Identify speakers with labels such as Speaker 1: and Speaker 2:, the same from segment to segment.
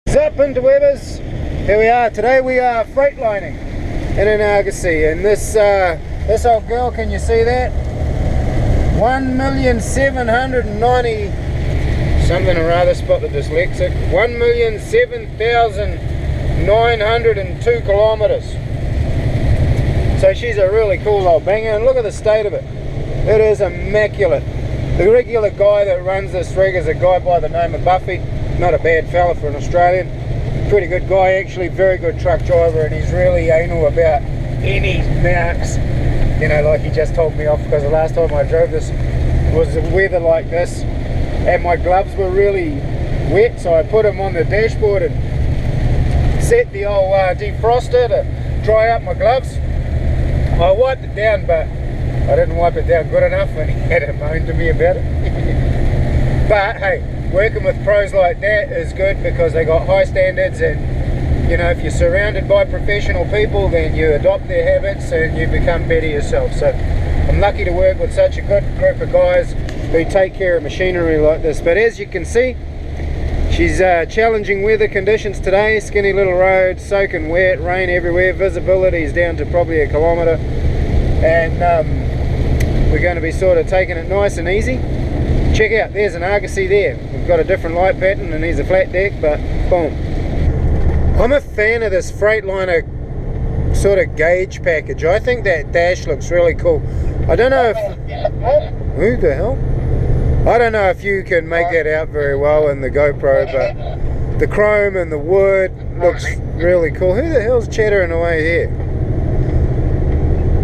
Speaker 1: What's up, interwebbers? Here we are. Today we are freight-lining in an Argosy, and this old girl, can you see that? 1,790 something or other, spot the dyslexic. 1,007,902 kilometers. So she's a really cool old banger, and look at the state of it. It is immaculate. The regular guy that runs this rig is a guy by the name of Buffy. Not a bad fella for an Australian. Pretty good guy actually, very good truck driver, and he's really anal about any marks. You know, like he just told me off because the last time I drove this was the weather like this, and my gloves were really wet, so I put them on the dashboard and set the old defroster to dry up my gloves. I wiped it down, but I didn't wipe it down good enough, and he had a moan to me about it. But hey, working with pros like that is good because they got high standards, and you know, if you're surrounded by professional people, then you adopt their habits and you become better yourself. So I'm lucky to work with such a good group of guys who take care of machinery like this. But as you can see, she's challenging weather conditions today. Skinny little road, soaking wet, rain everywhere, visibility is down to probably 1 kilometre, and we're going to be sort of taking it nice and easy. Check out, there's an Argosy there. We've got a different light pattern and he's a flat deck, but boom. I'm a fan of this Freightliner sort of gauge package. I think that dash looks really cool. I don't know if... Who the hell? I don't know if you can make that out very well in the GoPro, but the chrome and the wood looks really cool. Who the hell's chattering away here?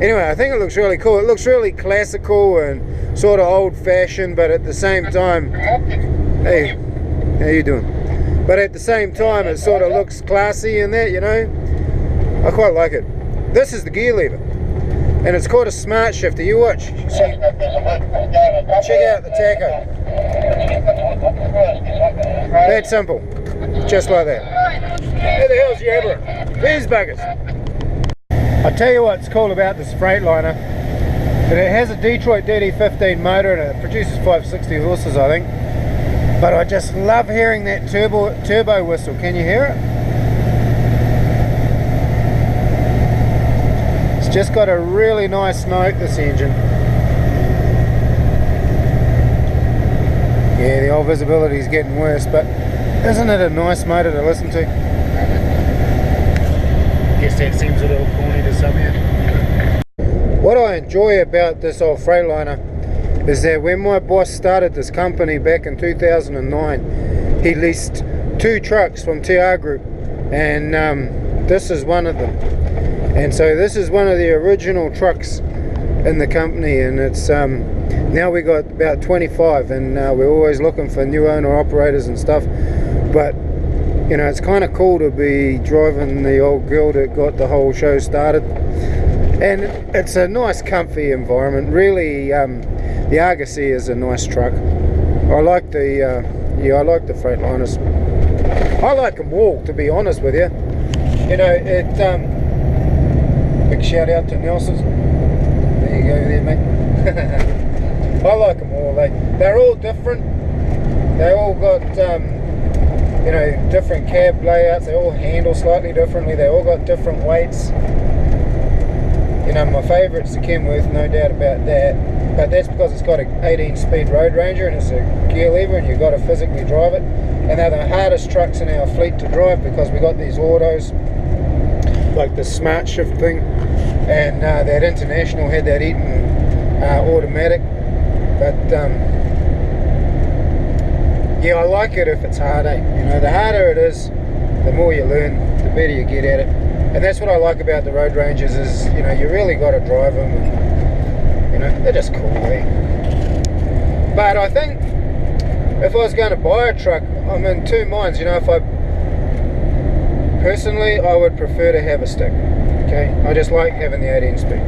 Speaker 1: Anyway, I think it looks really cool. It looks really classical and sort of old-fashioned, but at the same time, hey, how you doing? But at the same time, it sort of looks classy and that, you know. I quite like it. This is the gear lever, and it's called a smart shifter. You watch. See? Check out the tacho. That simple, just like that. Who the hell's yabbering? These buggers. I'll tell you what's cool about this Freightliner, that it has a Detroit DD15 motor and it produces 560 horses, I think. But I just love hearing that turbo whistle. Can you hear it? It's just got a really nice note, this engine. Yeah, the old visibility is getting worse, but isn't it a nice motor to listen to? Guess that seems a little corny to some here. What I enjoy about this old Freightliner is that when my boss started this company back in 2009, he leased 2 trucks from TR Group, and this is one of them. And so this is one of the original trucks in the company, and it's now we got about 25, and we're always looking for new owner operators and stuff. But you know, it's kind of cool to be driving the old girl that got the whole show started, and it's a nice comfy environment. Really, the Argosy is a nice truck. I like the I like the Freightliners. I like them all, to be honest with you. You know, it big shout out to Nelson's. There you go there, mate. I like them all. They're all different. They all got you know, different cab layouts. They all handle slightly differently. They all got different weights. You know, my favourite's the Kenworth, no doubt about that. But that's because it's got an 18-speed Road Ranger and it's a gear lever, and you've got to physically drive it. And they're the hardest trucks in our fleet to drive because we got these autos, like the Smart Shift thing, and that International had that Eaton automatic. But yeah, I like it if it's hard, eh? You know, the harder it is, the more you learn, the better you get at it. And that's what I like about the Road Rangers is, you know, you really got to drive them. And, you know, they're just cool, eh? But I think if I was going to buy a truck, I'm in 2 minds. You know, if I personally, I would prefer to have a stick. Okay, I just like having the 18 speed.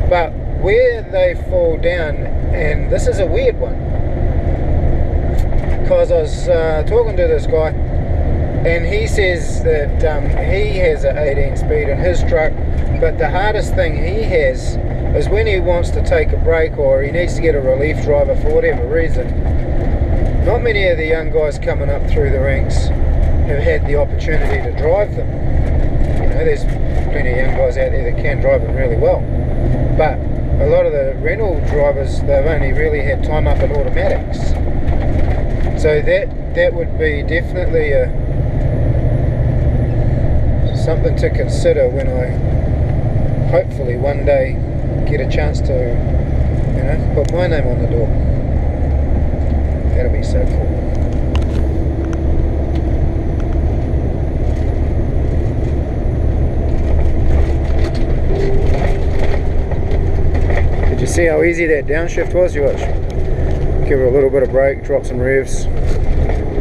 Speaker 1: But where they fall down, and this is a weird one, because I was talking to this guy, and he says that he has an 18 speed in his truck, but the hardest thing he has is when he wants to take a break or he needs to get a relief driver for whatever reason. Not many of the young guys coming up through the ranks have had the opportunity to drive them. You know, there's plenty of young guys out there that can drive them really well, but a lot of the rental drivers, they've only really had time up in automatics. So that would be definitely something to consider when I hopefully one day get a chance to, you know, put my name on the door. That'll be so cool. Did you see how easy that downshift was? You watch. Give her a little bit of brake, drop some revs.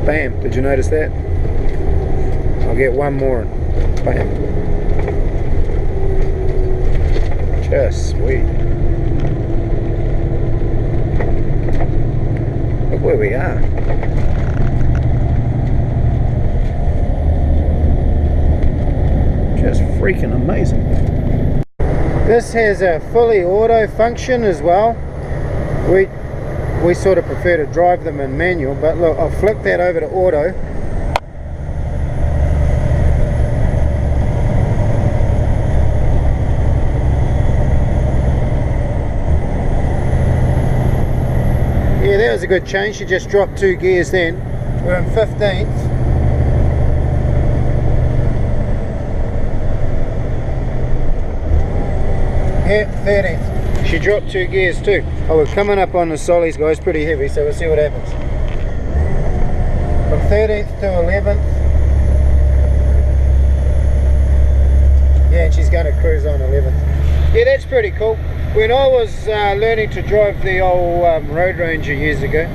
Speaker 1: Bam! Did you notice that? I'll get one more and bam. Just sweet. Look where we are. Just freaking amazing. This has a fully auto function as well. We sort of prefer to drive them in manual, but look, I'll flick that over to auto. Yeah, that was a good change. She just dropped 2 gears then. We're in 15th. Yeah, 13th. She dropped 2 gears too. Oh, we're coming up on the Sollies, guys, pretty heavy, so we'll see what happens. From 13th to 11th. Yeah, and she's going to cruise on 11th. Yeah, that's pretty cool. When I was learning to drive the old Road Ranger years ago,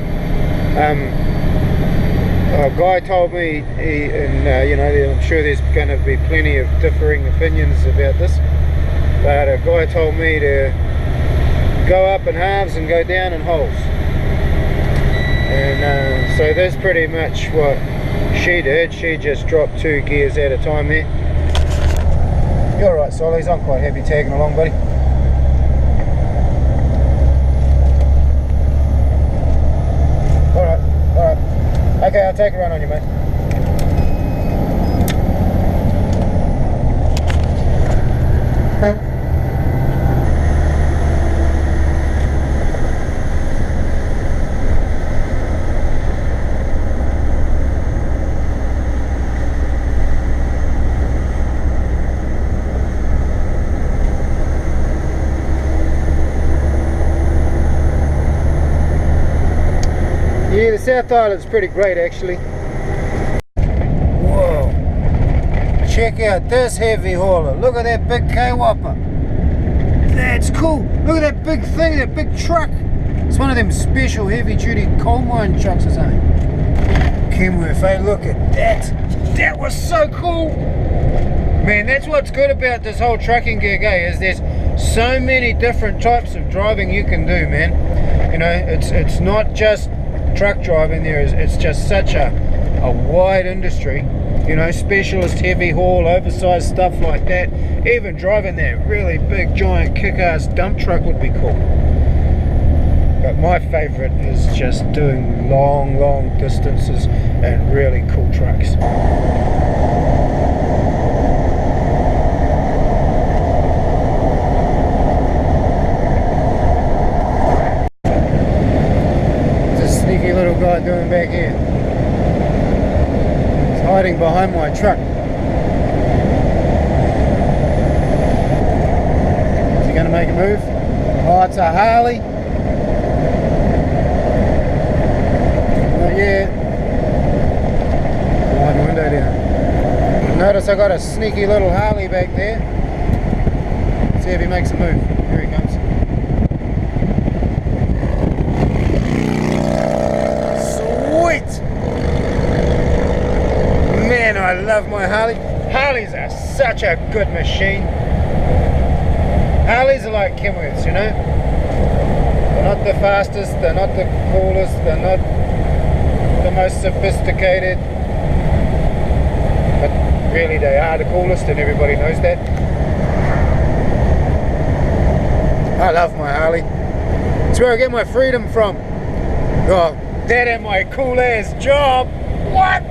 Speaker 1: a guy told me, you know, I'm sure there's going to be plenty of differing opinions about this, but a guy told me to go up in halves and go down in wholes. And so that's pretty much what she did. She just dropped 2 gears at a time there. You're right, Sollies, I'm quite happy tagging along, buddy. Alright. Okay, I'll take a run on you, mate. Yeah, the South Island's pretty great actually. Whoa. Check out this heavy hauler. Look at that big K-Whopper. That's cool. Look at that big thing, that big truck. It's one of them special heavy duty coal mine trucks or something. Kenworth, hey, look at that. That was so cool. Man, that's what's good about this whole trucking gig, is there's so many different types of driving you can do, man. You know, it's not just truck driving. It's just such a wide industry, you know, specialist heavy haul, oversized stuff like that. Even driving that really big giant kick-ass dump truck would be cool. But my favorite is just doing long distances and really cool trucks. Sneaky little guy doing back here. He's hiding behind my truck. Is he going to make a move? Oh, it's a Harley. Not yet. Wind the window down. Notice I got a sneaky little Harley back there. Let's see if he makes a move. Here he comes. Man, I love my Harley. Harleys are such a good machine. Harleys are like Kenworths, you know. They're not the fastest, they're not the coolest, they're not the most sophisticated, but really they are the coolest and everybody knows that. I love my Harley. It's where I get my freedom from. Oh, that and my cool ass job. What?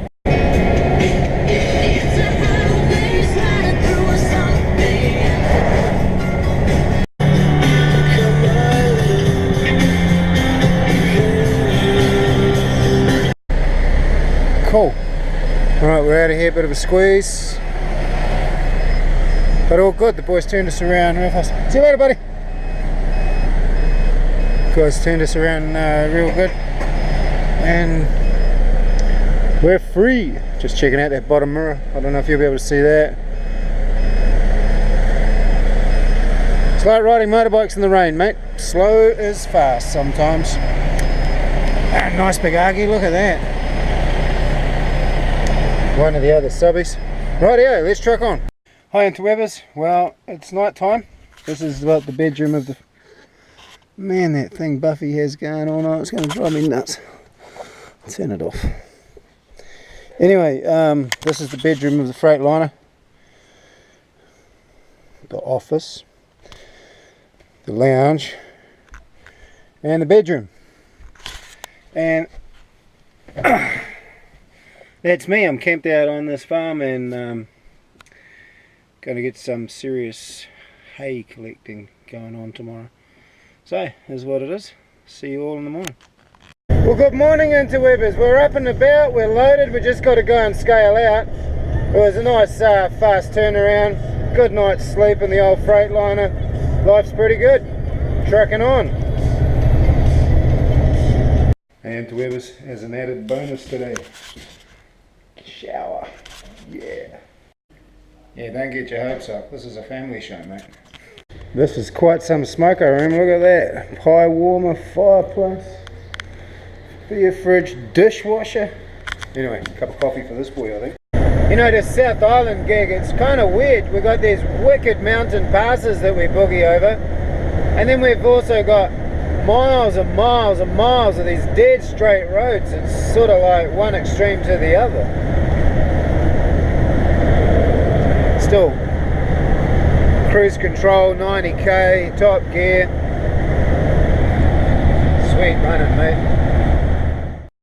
Speaker 1: Right, we're out of here, bit of a squeeze. But all good, the boys turned us around real fast. See you later, buddy. Guys turned us around real good. And we're free. Just checking out that bottom mirror. I don't know if you'll be able to see that. It's like riding motorbikes in the rain, mate. Slow is fast sometimes. Ah, nice big Argy, look at that. One of the other subbies. Rightio, let's truck on. Hi interwebbers. Well, it's night time. This is what the bedroom of the... Man, that thing Buffy has going on. Oh, it's going to drive me nuts. Turn it off. Anyway, this is the bedroom of the Freightliner. The office. The lounge. And the bedroom. And that's me. I'm camped out on this farm and going to get some serious hay collecting going on tomorrow. So, here's what it is. See you all in the morning. Well, good morning interwebbers. We're up and about, we're loaded, we just got to go and scale out. It was a nice fast turnaround, good night's sleep in the old Freightliner. Life's pretty good. Trucking on. And interwebbers, as an added bonus today, shower. Yeah. Yeah, don't get your hopes up. This is a family show, mate. This is quite some smoker room. Look at that. Pie warmer, fireplace, beer fridge, dishwasher. Anyway, a cup of coffee for this boy, I think. You know, this South Island gig, it's kind of weird. We've got these wicked mountain passes that we boogie over. And then we've also got miles and miles and miles of these dead straight roads. It's sort of like one extreme to the other. Still, cruise control, 90k, top gear. Sweet running, mate.